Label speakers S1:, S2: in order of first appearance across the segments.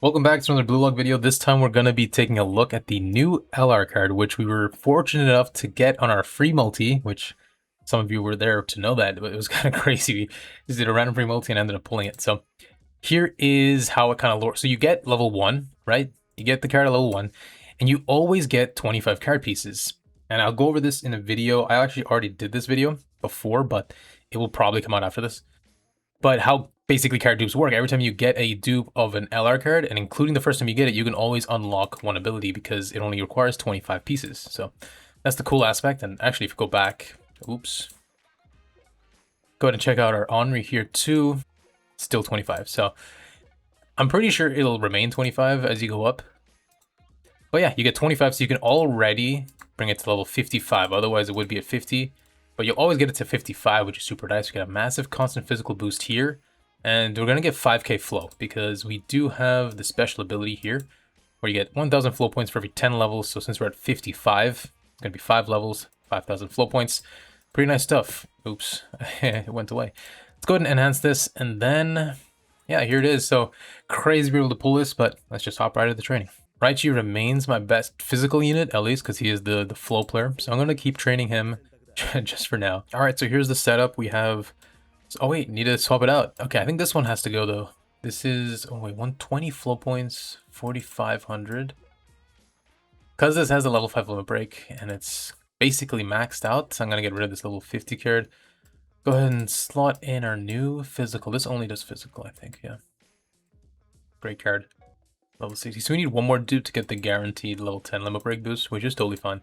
S1: Welcome back to another Blue Log video. This time we're going to be taking a look at the new LR card, which we were fortunate enough to get on our free multi, which some of you were there to know that, but it was kind of crazy. We just did a random free multi and ended up pulling it. So here is how it kind of looks. So you get level 1, right? You get the card at level 1, and you always get 25 card pieces. And I'll go over this in a video. I actually already did this video before, but it will probably come out after this. But how basically card dupes work, every time you get a dupe of an LR card, and including the first time you get it, you can always unlock one ability because it only requires 25 pieces. So that's the cool aspect. And actually, if you go back, oops, go ahead and check out our Henri here too, still 25. So I'm pretty sure it'll remain 25 as you go up. But yeah, you get 25, so you can already bring it to level 55. Otherwise, it would be at 50. But you'll always get it to 55, which is super nice. We get a massive constant physical boost here. And we're going to get 5k flow because we do have the special ability here where you get 1,000 flow points for every 10 levels. So since we're at 55, it's going to be 5 levels, 5,000 flow points. Pretty nice stuff. Oops, it went away. Let's go ahead and enhance this. And then, yeah, here it is. So crazy to be able to pull this, but let's just hop right into the training. Raichi remains my best physical unit, at least because he is the flow player. So I'm going to keep training him just for now. All right, so here's the setup. We have, oh wait, need to swap it out. Okay, I think this one has to go though. This is, oh wait, 120 flow points, 4,500. Because this has a level 5 limit break and it's basically maxed out, so I'm gonna get rid of this level 50 card. Go ahead and slot in our new physical. This only does physical, I think, yeah. Great card. Level 60. So we need one more dude to get the guaranteed level 10 limit break boost, which is totally fine.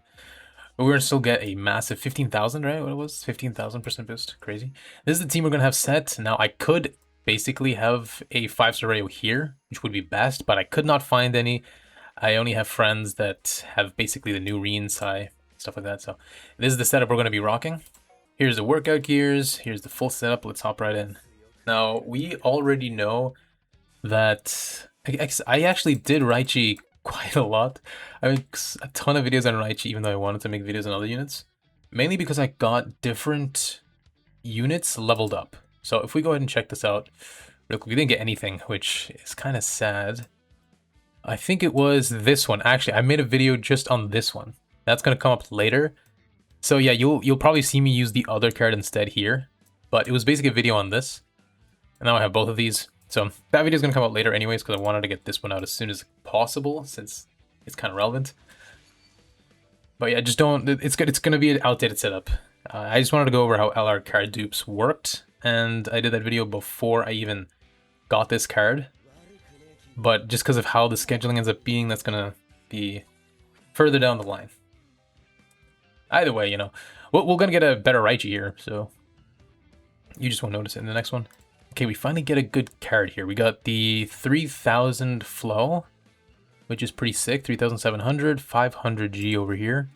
S1: But we're going to still get a massive 15,000, right? What it was? 15,000% boost. Crazy. This is the team we're going to have set. Now, I could basically have a 5-star rayo here, which would be best, but I could not find any. I only have friends that have basically the new Sai, stuff like that. So this is the setup we're going to be rocking. Here's the workout gears. Here's the full setup. Let's hop right in. Now, we already know that I actually did Raichi quite a lot. I made a ton of videos on Raichi, even though I wanted to make videos on other units. Mainly because I got different units leveled up. So if we go ahead and check this out real quick, we didn't get anything, which is kind of sad. I think it was this one. Actually, I made a video just on this one. That's going to come up later. So yeah, you'll probably see me use the other card instead here. But it was basically a video on this. And now I have both of these. So that video is going to come out later anyways, because I wanted to get this one out as soon as possible, since it's kind of relevant. But yeah, just don't, it's going to be an outdated setup. I just wanted to go over how LR card dupes worked, and I did that video before I even got this card. But just because of how the scheduling ends up being, that's going to be further down the line. Either way, you know, we're going to get a better Raichi here, so you just won't notice it in the next one. Okay, we finally get a good card here. We got the 3,000 flow, which is pretty sick. 3,700, 500 G over here.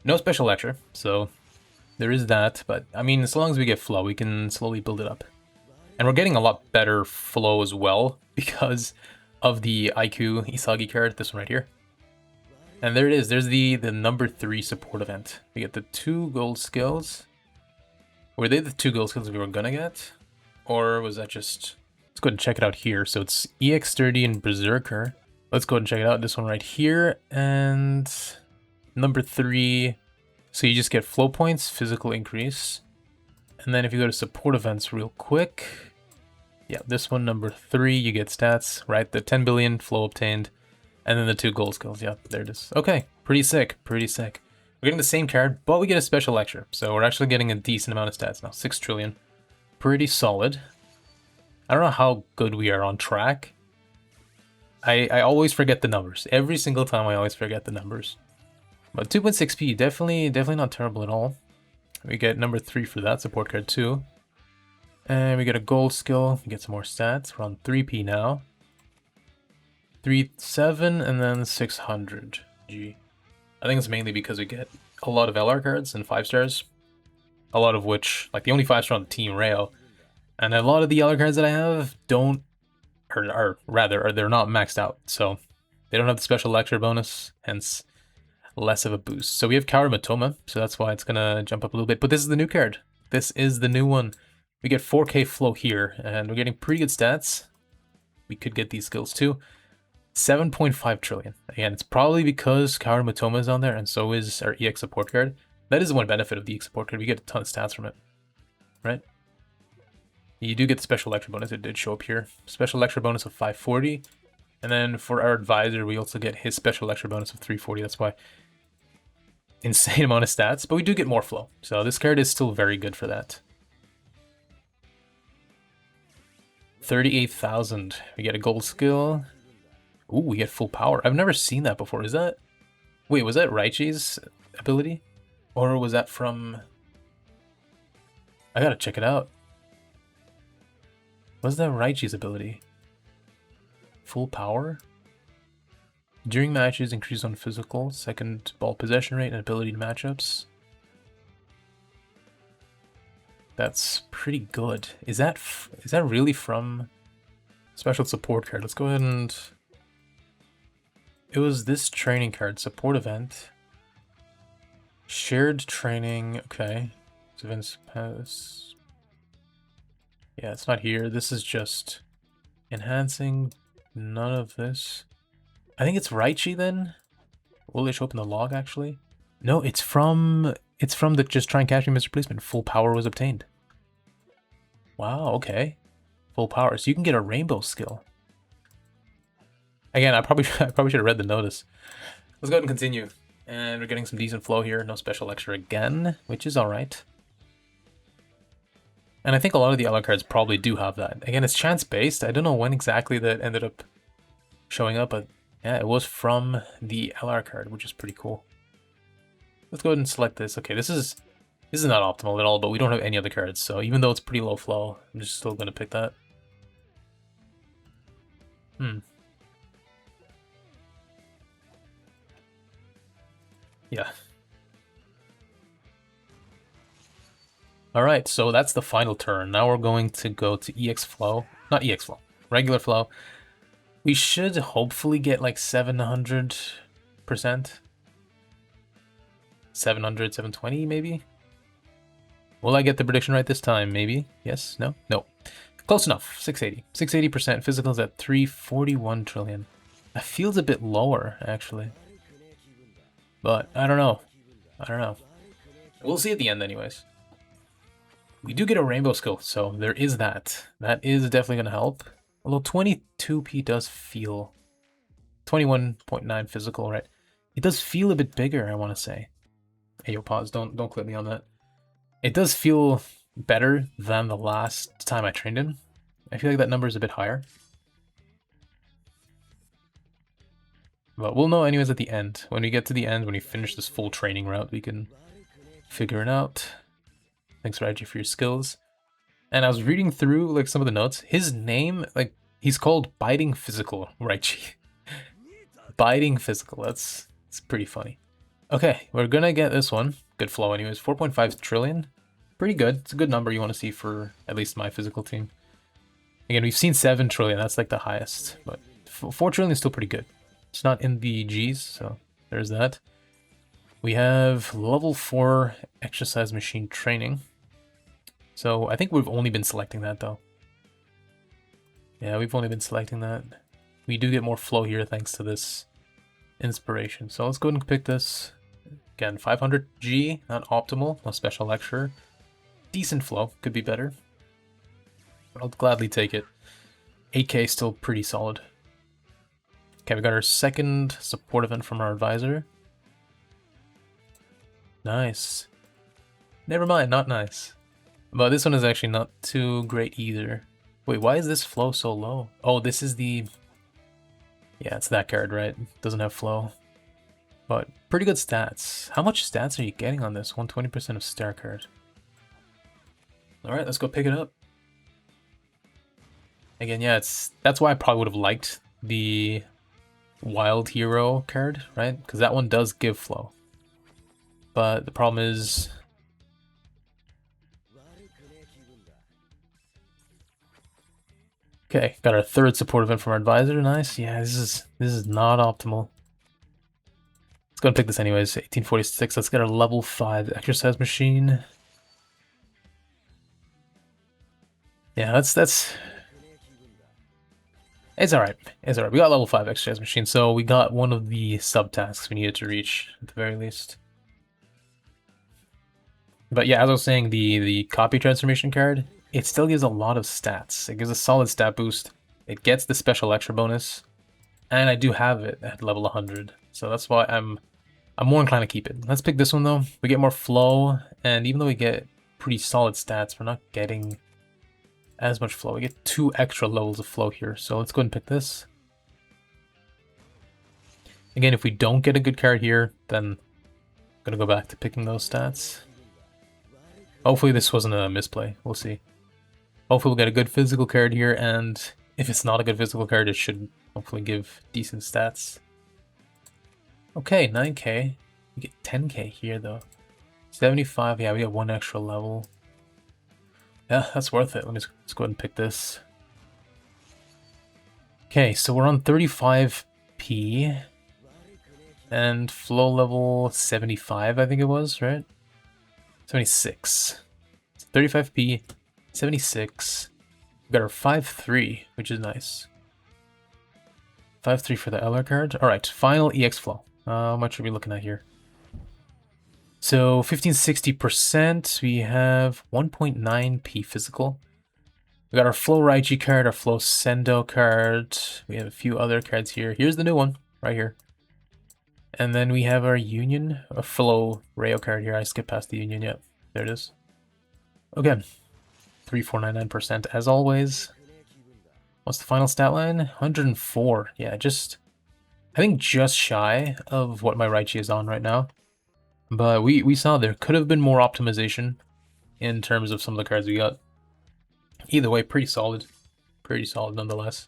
S1: No special lecture, so there is that. But, I mean, as long as we get flow, we can slowly build it up. And we're getting a lot better flow as well because of the IQ Isagi card, this one right here. And there it is. There's the number 3 support event. We get the 2 gold skills. Were they the 2 gold skills we were gonna get? Or was that just... Let's go ahead and check it out here. So it's EX30 and Berserker. Let's go ahead and check it out. This one right here. And number 3. So you just get flow points, physical increase. And then if you go to support events real quick. Yeah, this one, number 3, you get stats, right? The 10 billion flow obtained. And then the 2 gold skills. Yeah, there it is. Okay, pretty sick, pretty sick. We're getting the same card, but we get a special lecture. So we're actually getting a decent amount of stats now. 6 trillion. Pretty solid. I don't know how good we are on track. I always forget the numbers. Every single time I always forget the numbers. But 2.6p, definitely not terrible at all. We get number 3 for that support card too. And we get a gold skill. We get some more stats. We're on 3p now. 3.7 and then 600 G. I think it's mainly because we get a lot of LR cards and 5 stars. A lot of which, like the only 5-star on the team, Rayo. And a lot of the other cards that I have don't, they're not maxed out. So they don't have the special lecture bonus, hence less of a boost. So we have Kaoru Matoma, so that's why it's going to jump up a little bit. But this is the new card. This is the new one. We get 4k flow here, and we're getting pretty good stats. we could get these skills too. 7.5 trillion. Again, it's probably because Kaoru Matoma is on there, and so is our EX support card. That is one benefit of the EX support card. We get a ton of stats from it, right? You do get the special lecture bonus. It did show up here. Special lecture bonus of 540. And then for our advisor, we also get his special lecture bonus of 340. That's why insane amount of stats, but we do get more flow. So this card is still very good for that. 38,000. We get a gold skill. Ooh, we get full power. I've never seen that before. Is that... Wait, was that Raichi's ability? Or was that from... I gotta check it out. Was that Raichi's ability? Full power? During matches, increase on physical, second ball possession rate, and ability to matchups. That's pretty good. Is that really from special support card? Let's go ahead and... It was this training card, support event. Shared training, okay. Events pass. Yeah, it's not here. This is just enhancing. None of this. I think it's Raichi then. Will it show up in the log actually? No, it's from the Just Try and Catch Me, Mr. Policeman. Full power was obtained. Wow, okay. Full power. So you can get a rainbow skill. Again, I probably should have read the notice. Let's go ahead and continue. And we're getting some decent flow here. No special lecture again, which is alright. And I think a lot of the LR cards probably do have that. Again, it's chance-based. I don't know when exactly that ended up showing up, but yeah, it was from the LR card, which is pretty cool. Let's go ahead and select this. Okay, this is not optimal at all, but we don't have any other cards, so even though it's pretty low flow, I'm just still going to pick that. Yeah. Alright, so that's the final turn. Now we're going to go to EX flow. Not EX flow, regular flow. We should hopefully get like 700%. 700, 720 maybe? Will I get the prediction right this time? Maybe? Yes? No? No. Close enough. 680. 680%. Physical's at 341 trillion. That feels a bit lower, actually. But I don't know. I don't know. We'll see at the end anyways. We do get a rainbow skill, so there is that. That is definitely going to help. Although 22p does feel... 21.9 physical, right? It does feel a bit bigger, I want to say. Hey, yo, pause. Don't clip me on that. It does feel better than the last time I trained him. I feel like that number is a bit higher. But we'll know anyways at the end. When we get to the end, when we finish this full training route, we can figure it out. Thanks, Raji, for your skills. And I was reading through like some of the notes. His name, like, he's called Biting Physical, Raji. Biting Physical. It's pretty funny. Okay, we're gonna get this one. Good flow anyways. 4.5 trillion. Pretty good. It's a good number you want to see for at least my physical team. Again, we've seen 7 trillion. That's like the highest. But 4 trillion is still pretty good. It's not in the G's, so there's that. We have level 4 exercise machine training. So I think we've only been selecting that though. Yeah, we've only been selecting that. We do get more flow here thanks to this inspiration. So let's go ahead and pick this. Again, 500G, not optimal, no special lecture. Decent flow, could be better. But I'll gladly take it. 8K still pretty solid. Okay, we got our second support event from our advisor. Nice. Never mind, not nice. But this one is actually not too great either. Wait, why is this flow so low? Oh, this is the... Yeah, it's that card, right? Doesn't have flow. But pretty good stats. How much stats are you getting on this? 120% of star card. Alright, let's go pick it up. Again, yeah, that's why I probably would have liked the Wild Hero card, right? Because that one does give flow. But the problem is... Okay, got our third support event from our advisor. Nice. Yeah, this is not optimal. Let's go and pick this anyways. 1846. Let's get our level 5 exercise machine. Yeah, that's It's alright. It's alright. We got level 5 exercise machine, so we got one of the subtasks we needed to reach, at the very least. But yeah, as I was saying, the copy transformation card, it still gives a lot of stats. It gives a solid stat boost. It gets the special extra bonus, and I do have it at level 100. So that's why I'm more inclined to keep it. Let's pick this one though. We get more flow, and even though we get pretty solid stats, we're not getting as much flow. We get 2 extra levels of flow here. So let's go ahead and pick this. Again, if we don't get a good card here, then I'm gonna go back to picking those stats. Hopefully this wasn't a misplay. We'll see. Hopefully we'll get a good physical card here, and if it's not a good physical card, it should hopefully give decent stats. Okay, 9k. We get 10k here though. 75, yeah, we get 1 extra level. Yeah, that's worth it. Let's go ahead and pick this. Okay, so we're on 35p. And flow level 75, I think it was, right? 76. 35p, 76. We got our 5-3, which is nice. 5-3 for the LR card. Alright, final EX flow. How much are we looking at here? So 1560%, we have 1.9p physical. We got our Flow Raichi card, our Flow Sendo card. We have a few other cards here. Here's the new one, right here. And then we have our Union, a Flow Rayo card here. I skipped past the Union, yet. There it is. Okay, 3499% as always. What's the final stat line? 104. Yeah, I think just shy of what my Raichi is on right now. But we saw there could have been more optimization in terms of some of the cards we got. Either way, pretty solid. Pretty solid nonetheless.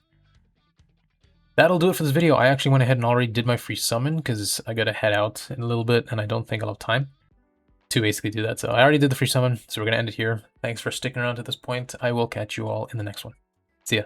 S1: That'll do it for this video. I actually went ahead and already did my free summon because I gotta head out in a little bit and I don't think I'll have time to basically do that. So I already did the free summon, so we're gonna end it here. Thanks for sticking around to this point. I will catch you all in the next one. See ya.